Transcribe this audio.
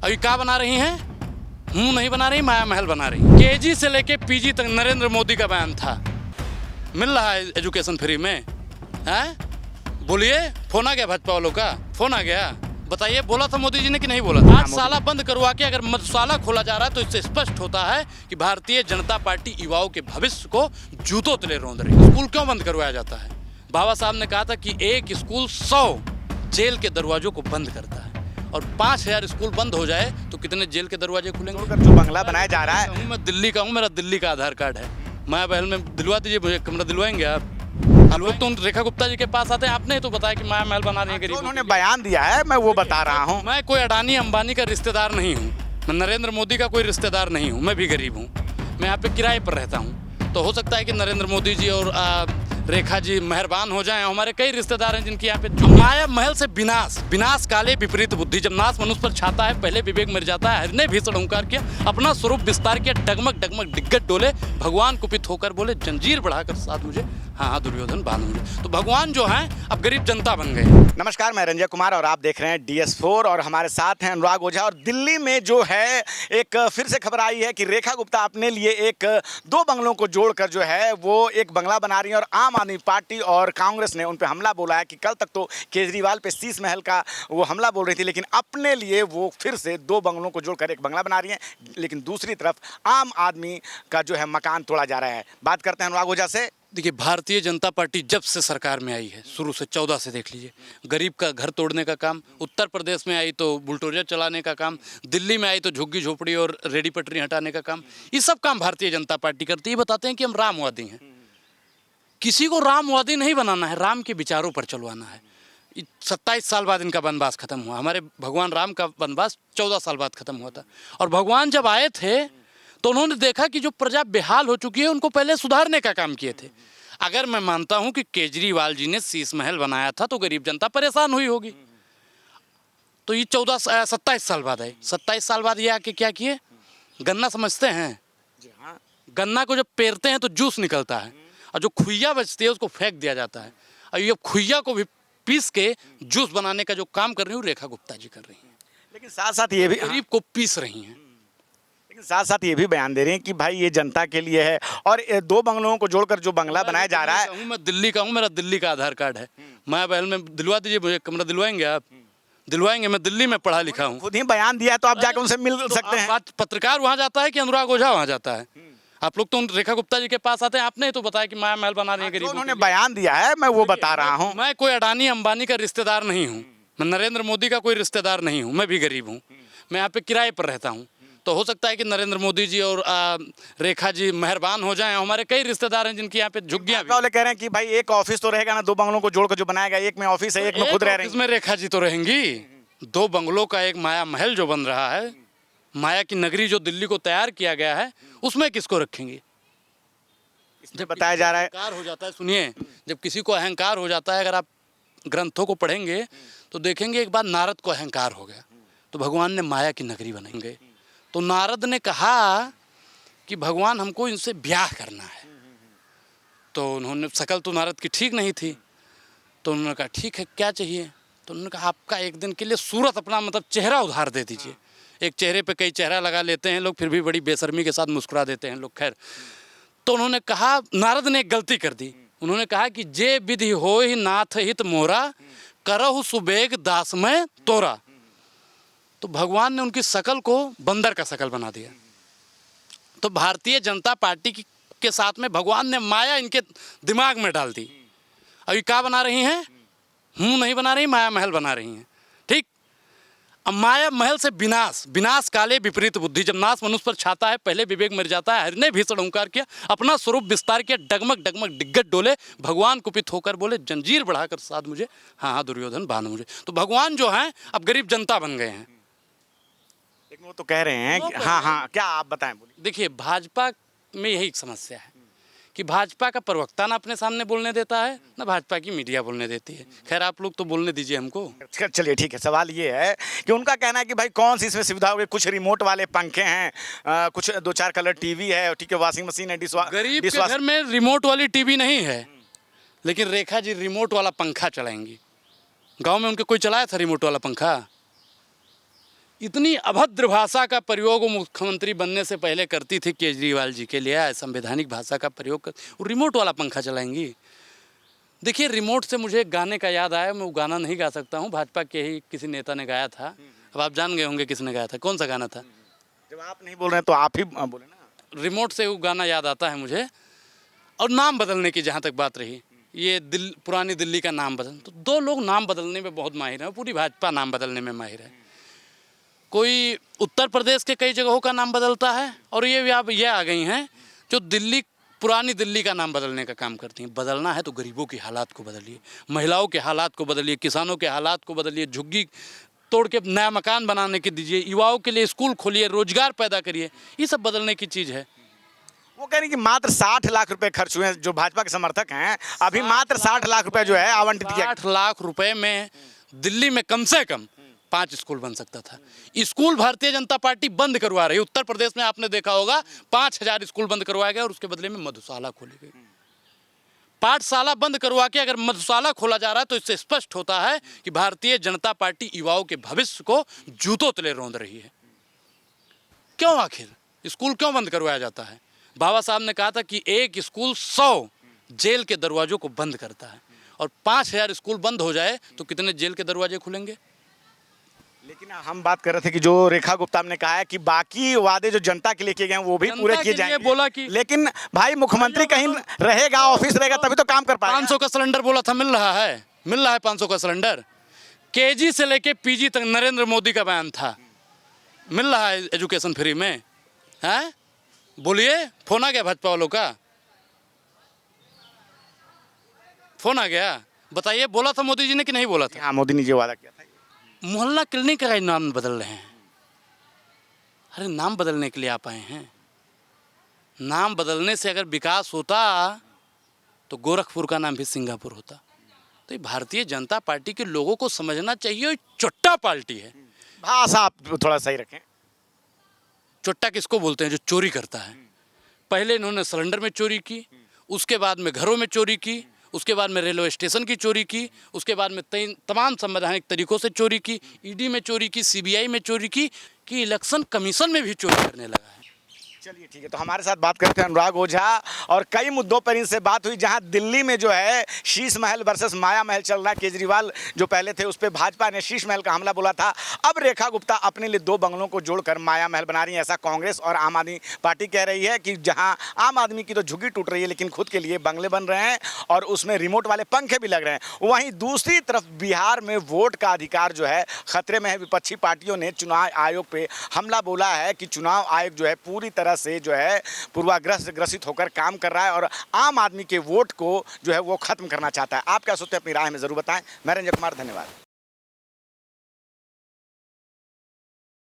अभी क्या बना रही हैं? मुंह नहीं बना रही, माया महल बना रही। केजी से लेके पीजी तक नरेंद्र मोदी का बयान था, मिल रहा है एजुकेशन फ्री में, हैं? बोलिए, फोन आ गया भाजपा वालों का, फोन आ गया, बताइए बोला था मोदी जी ने कि नहीं बोला था? 8 साल बंद करवा के अगर मधुशाला खोला जा रहा है तो इससे स्पष्ट होता है कि भारतीय जनता पार्टी युवाओं के भविष्य को जूतों तले रौंद रही है। स्कूल क्यों बंद करवाया जाता है? बाबा साहब ने कहा था कि एक स्कूल 100 जेल के दरवाजों को बंद करता है, और 5000 स्कूल बंद हो जाए तो कितने जेल के दरवाजे खुलेंगे? जो बंगला बनाया जा रहा है, मैं दिल्ली का हूँ, मेरा दिल्ली का आधार कार्ड है, माया महल में दिलवा दीजिए मुझे, कमरा दिलवाएंगे आप? लोग तो रेखा गुप्ता जी के पास आते हैं, आपने तो बताया कि माया महल बना रही है गरीबों के लिए। उन्होंने बयान दिया है, मैं वो बता रहा हूँ। मैं कोई अडानी अंबानी का रिश्तेदार नहीं हूँ, मैं नरेंद्र मोदी का कोई रिश्तेदार नहीं हूँ, मैं भी गरीब हूँ, मैं यहाँ पे किराए पर रहता हूँ। तो हो सकता है कि नरेंद्र मोदी जी और रेखा जी मेहरबान हो जाएं। हमारे कई रिश्तेदार हैं जिनकी यहाँ पे माया महल से विनाश, विनाश काले विपरीत बुद्धि, जब नाश मनुष्य पर छाता है पहले विवेक मर जाता है। हरि ने भीषण ओंकार किया, अपना स्वरूप विस्तार किया, डगमग डगमग दिग्गज डोले, भगवान कुपित होकर बोले जंजीर बढ़ाकर साथ मुझे, हाँ हाँ दुर्योधन बांध मुझे। तो भगवान जो हैं अब गरीब जनता बन गए। नमस्कार, मैं रंजय कुमार और आप देख रहे हैं DS4 और हमारे साथ हैं अनुराग ओझा। और दिल्ली में जो है एक फिर से खबर आई है कि रेखा गुप्ता अपने लिए एक 2 बंगलों को जोड़कर जो है वो एक बंगला बना रही है, और आम आदमी पार्टी और कांग्रेस ने उन पर हमला बोला है कि कल तक तो केजरीवाल पे शीश महल का वो हमला बोल रही थी, लेकिन अपने लिए वो फिर से 2 बंगलों को जोड़कर एक बंगला बना रही है। लेकिन दूसरी तरफ आम आदमी का जो है मकान तोड़ा जा रहा है। बात करते हैं अनुराग ओझा से। देखिए, भारतीय जनता पार्टी जब से सरकार में आई है, शुरू से 14 से देख लीजिए, गरीब का घर तोड़ने का काम, उत्तर प्रदेश में आई तो बुलडोजर चलाने का काम, दिल्ली में आई तो झुग्गी झोपड़ी और रेडी पटरी हटाने का काम, ये सब काम भारतीय जनता पार्टी करती है। बताते हैं कि हम रामवादी हैं। किसी को रामवादी नहीं बनाना है, राम के विचारों पर चलवाना है। 27 साल बाद इनका वनवास खत्म हुआ, हमारे भगवान राम का वनवास 14 साल बाद खत्म हुआ था। और भगवान जब आए थे तो उन्होंने देखा कि जो प्रजा बेहाल हो चुकी है उनको पहले सुधारने का काम किए थे। अगर मैं मानता हूं कि केजरीवाल जी ने शीश महल बनाया था तो गरीब जनता परेशान हुई होगी, तो ये 27 साल बाद आए। 27 साल बाद ये आके क्या किए? गन्ना समझते हैं? गन्ना को जब पेरते हैं तो जूस निकलता है, और जो खुइया बचती है उसको फेंक दिया जाता है, और ये खुइया को भी पीस के जूस बनाने का जो काम कर रही हूँ रेखा गुप्ता जी कर रही हैं। लेकिन साथ साथ ये भी गरीब को पीस रही हैं, लेकिन साथ साथ ये भी बयान दे रही हैं कि भाई ये जनता के लिए है, और 2 बंगलों को जोड़कर जो बंगला बनाया जा रहा है। मैं दिल्ली का हूँ, मेरा दिल्ली का आधार कार्ड है, माया महल में दिलवा दीजिए मुझे, कमरा दिलवाएंगे आप? दिलवाएंगे, मैं दिल्ली में पढ़ा लिखा हूँ। खुद ही बयान दिया है तो आप जाकर उनसे मिल सकते हैं। बात पत्रकार वहाँ जाता है कि अनुराग ओझा वहाँ जाता है? आप लोग तो रेखा गुप्ता जी के पास आते हैं, आपने तो बताया कि माया महल बना रही है गरीबों के लिए। उन्होंने बयान दिया है, मैं वो बता रहा हूँ। मैं कोई अडानी अंबानी का रिश्तेदार नहीं हूँ, मैं नरेंद्र मोदी का कोई रिश्तेदार नहीं हूँ, मैं भी गरीब हूँ, मैं यहाँ पे किराए पर रहता हूँ। तो हो सकता है कि नरेंद्र मोदी जी और रेखा जी मेहरबान हो जाएं। हमारे कई रिश्तेदार हैं जिनकी यहाँ पे झुग्गियाँ वाले कह रहे हैं कि भाई एक ऑफिस तो रहेगा ना, 2 बंगलों को जोड़कर जो बनाया गया, एक में ऑफिस है, एक में खुद रह रहे हैं। इसमें रेखा जी तो रहेंगी, 2 बंगलों का एक माया महल जो बन रहा है, माया की नगरी जो दिल्ली को तैयार किया गया है, उसमें किसको रखेंगे? जब बताया जा रहा है, अहंकार हो जाता है, सुनिए, जब किसी को अहंकार हो जाता है, अगर आप ग्रंथों को पढ़ेंगे तो देखेंगे एक बार नारद को अहंकार हो गया तो भगवान ने माया की नगरी बनाएंगे। तो नारद ने कहा कि भगवान हमको इनसे ब्याह करना है, तो उन्होंने, शकल तो नारद की ठीक नहीं थी, तो उन्होंने कहा ठीक है, क्या चाहिए? तो उन्होंने कहा आपका एक दिन के लिए सूरत अपना मतलब चेहरा उधार दे दीजिए। एक चेहरे पे कई चेहरा लगा लेते हैं लोग, फिर भी बड़ी बेशर्मी के साथ मुस्कुरा देते हैं लोग, खैर। तो उन्होंने कहा, नारद ने एक गलती कर दी, उन्होंने कहा कि जे विधि हो ही नाथ हित मोरा, करहु सुबेग दास में तोरा। तो भगवान ने उनकी शकल को बंदर का शकल बना दिया। तो भारतीय जनता पार्टी के साथ में भगवान ने माया इनके दिमाग में डाल दी। अभी क्या बना रही हैं? मुंह नहीं बना रही, माया महल बना रही हैं। ठीक, अब माया महल से विनाश, विनाश काले विपरीत बुद्धि, जब नाश मनुष्य पर छाता है पहले विवेक मर जाता है। हरि ने भीषण ओंकार किया, अपना स्वरूप विस्तार किया, डगमग डगमग दिग्गज डोले, भगवान कुपित होकर बोले जंजीर बढ़ाकर साथ मुझे, हाँ हाँ दुर्योधन बांध मुझे। तो भगवान जो हैं अब गरीब जनता बन गए हैं। लेकिन वो तो कह रहे हैं कि हाँ हाँ, क्या आप बताएं? बोलिए। देखिए, भाजपा में यही एक समस्या है कि भाजपा का प्रवक्ता ना अपने सामने बोलने देता है, ना भाजपा की मीडिया बोलने देती है। खैर आप लोग तो बोलने दीजिए हमको। चलिए ठीक है, सवाल ये है कि उनका कहना है कि भाई कौन सी इसमें सुविधा होगी, कुछ रिमोट वाले पंखे हैं, कुछ 2-4 कलर टीवी है, ठीक है, वॉशिंग मशीन है, गरीब के घर में रिमोट वाली टीवी नहीं है, लेकिन रेखा जी रिमोट वाला पंखा चलाएंगी। गाँव में उनके कोई चलाया था रिमोट वाला पंखा? इतनी अभद्र भाषा का प्रयोग वो मुख्यमंत्री बनने से पहले करती थी केजरीवाल जी के लिए, संवैधानिक भाषा का प्रयोग कर, वो रिमोट वाला पंखा चलाएंगी। देखिए, रिमोट से मुझे एक गाने का याद आया, मैं वो गाना नहीं गा सकता हूँ, भाजपा के ही किसी नेता ने गाया था, अब आप जान गए होंगे किसने गाया था, कौन सा गाना था। जब आप नहीं बोल रहे हैं तो आप ही बोले ना। रिमोट से वो गाना याद आता है मुझे। और नाम बदलने की जहाँ तक बात रही, ये पुरानी दिल्ली का नाम बदल, तो दो लोग नाम बदलने में बहुत माहिर हैं, पूरी भाजपा नाम बदलने में माहिर है। कोई उत्तर प्रदेश के कई जगहों का नाम बदलता है, और ये आ गई हैं जो पुरानी दिल्ली का नाम बदलने का काम करती हैं। बदलना है तो गरीबों की हालात को बदलिए, महिलाओं के हालात को बदलिए, किसानों के हालात को बदलिए, झुग्गी तोड़ के नया मकान बनाने के दीजिए, युवाओं के लिए स्कूल खोलिए, रोजगार पैदा करिए, ये सब बदलने की चीज़ है। वो कह रही कि मात्र 60 लाख रुपए खर्च हुए हैं, जो भाजपा के समर्थक हैं अभी मात्र 60 लाख रुपए जो है आवंटित किया। 60 लाख रुपए में दिल्ली में कम से कम 5 स्कूल बन सकता था। स्कूल भारतीय जनता पार्टी बंद करवा रही है। उत्तर प्रदेश में आपने देखा होगा 5000 स्कूल बंद करवाया गया और उसके बदले में मधुशाला खोली गई। पाठशाला बंद करवा के अगर मधुशाला खोला जा रहा है तो इससे स्पष्ट होता है कि भारतीय जनता पार्टी युवाओं के भविष्य को जूतों तले रौंद रही है। क्यों आखिर स्कूल क्यों बंद करवाया जाता है? बाबा साहब ने कहा था कि एक स्कूल 100 जेल के दरवाजों को बंद करता है, और 5000 स्कूल बंद हो जाए तो कितने जेल के दरवाजे खुलेंगे? लेकिन हम बात कर रहे थे कि जो रेखा गुप्ता ने कहा है कि बाकी वादे जो जनता के लिए किए गए हैं वो भी पूरे किए जाएंगे। बोला कि लेकिन भाई मुख्यमंत्री कहीं रहेगा, ऑफिस रहेगा, तभी तो काम कर पाएगा। 500 का सिलेंडर बोला था, मिल रहा है 500 का सिलेंडर। केजी से लेके पीजी तक नरेंद्र मोदी का बयान था, मिल रहा है एजुकेशन फ्री में, है? बोलिए, फोन आ गया भाजपा वालों का? फोन आ गया? बताइए, बोला था मोदी जी ने कि नहीं बोला था? हाँ, मोदी ने ये वादा किया था। मोहल्ला क्लिनिक का नाम बदल रहे हैं। अरे नाम बदलने के लिए आप आए हैं? नाम बदलने से अगर विकास होता तो गोरखपुर का नाम भी सिंगापुर होता। तो ये भारतीय जनता पार्टी के लोगों को समझना चाहिए, चुट्टा पार्टी है। भाषा आप थोड़ा सही रखें। चुट्टा किसको बोलते हैं? जो चोरी करता है। पहले इन्होंने सिलेंडर में चोरी की, उसके बाद में घरों में चोरी की, उसके बाद में रेलवे स्टेशन की चोरी की, उसके बाद में तमाम संवैधानिक तरीकों से चोरी की, ईडी में चोरी की, सीबीआई में चोरी की, कि इलेक्शन कमीशन में भी चोरी करने लगा है। चलिए ठीक है, तो हमारे साथ बात करते हैं अनुराग ओझा, और कई मुद्दों पर इनसे बात हुई। जहां दिल्ली में जो है शीश महल वर्सेस माया महल चल रहा है, केजरीवाल जो पहले थे उस पर भाजपा ने शीश महल का हमला बोला था। अब रेखा गुप्ता अपने लिए 2 बंगलों को जोड़कर माया महल बना रही है। ऐसा कांग्रेस और आम आदमी पार्टी कह रही है कि जहां आम आदमी की तो झुग्गी टूट रही है, लेकिन खुद के लिए बंगले बन रहे हैं और उसमें रिमोट वाले पंखे भी लग रहे हैं। वहीं दूसरी तरफ बिहार में वोट का अधिकार जो है खतरे में है। विपक्षी पार्टियों ने चुनाव आयोग पे हमला बोला है कि चुनाव आयोग जो है पूरी तरह से जो है पूर्वाग्रह से ग्रसित होकर काम कर रहा है और आम आदमी के वोट को जो है वो खत्म करना चाहता है। आप क्या सोचते हैं? अपनी राय में जरूर बताएं। मैं रंजन कुमार, धन्यवाद।